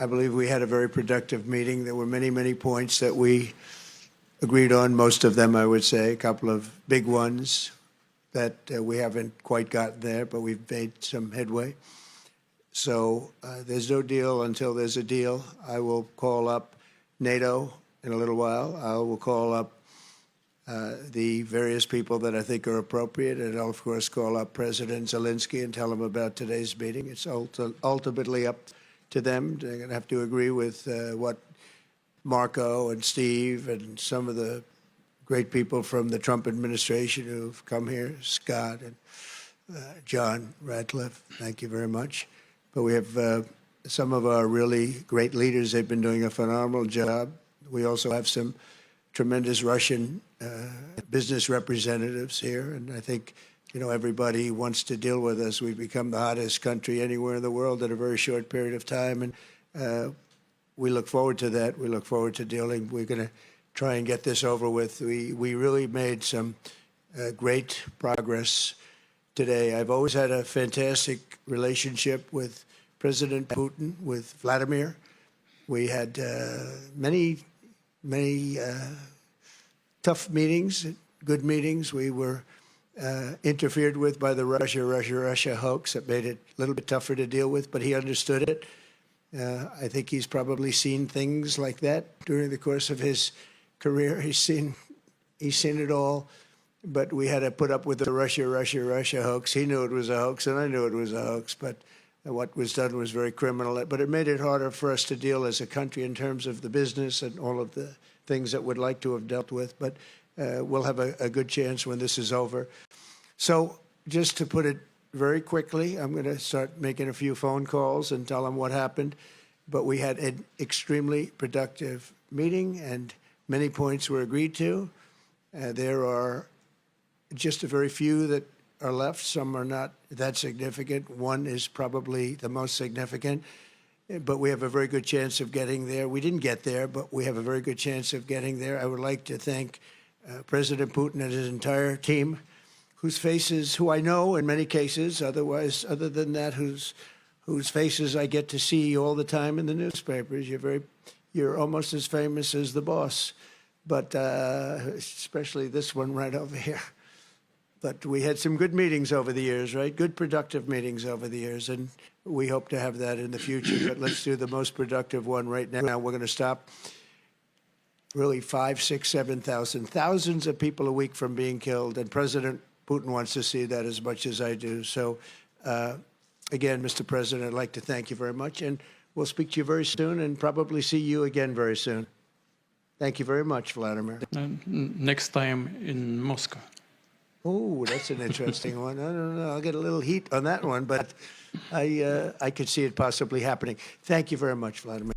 I believe we had a very productive meeting. There were many, many points that we agreed on, most of them, I would say, a couple of big ones that we haven't quite gotten there, but we've made some headway. So there's no deal until there's a deal. I will call up NATO in a little while. I will call up the various people that I think are appropriate, and I'll, of course, call up President Zelensky and tell him about today's meeting. It's ultimately up to them. They're going to have to agree with what Marco and Steve and some of the great people from the Trump administration who've come here, Scott and John Ratcliffe, thank you very much. But we have some of our really great leaders. They've been doing a phenomenal job. We also have some tremendous Russian business representatives here, and I think, you know, everybody wants to deal with us. We've become the hottest country anywhere in the world in a very short period of time, and we look forward to that. We look forward to dealing. We're going to try and get this over with. We really made some great progress today. I've always had a fantastic relationship with President Putin, with Vladimir. We had many tough meetings, good meetings. We were interfered with by the Russia hoax. That made it a little bit tougher to deal with, but he understood it. I think he's probably seen things like that during the course of his career. He's seen it all, but we had to put up with the Russia hoax. He knew it was a hoax, and I knew it was a hoax, but what was done was very criminal. But it made it harder for us to deal as a country in terms of the business and all of the things that we'd like to have dealt with. But we'll have a good chance when this is over. So just to put it very quickly, I'm going to start making a few phone calls and tell them what happened. But we had an extremely productive meeting, and many points were agreed to. There are just a very few that are left. Some are not that significant. One is probably the most significant, but we have a very good chance of getting there. We didn't get there, but we have a very good chance of getting there. I would like to thank President Putin and his entire team, whose faces, who I know in many cases, otherwise, other than that, whose faces I get to see all the time in the newspapers. You're almost as famous as the boss, but especially this one right over here. But we had some good meetings over the years, right? Good, productive meetings over the years, and we hope to have that in the future. But let's do the most productive one right now. We're going to stop really 5, 6, 7,000, thousands of people a week from being killed, and President Putin wants to see that as much as I do. So, again, Mr. President, I'd like to thank you very much, and we'll speak to you very soon and probably see you again very soon. Thank you very much, Vladimir. Next time in Moscow. Oh, that's an interesting one. I don't know. I'll get a little heat on that one, but I could see it possibly happening. Thank you very much, Vladimir.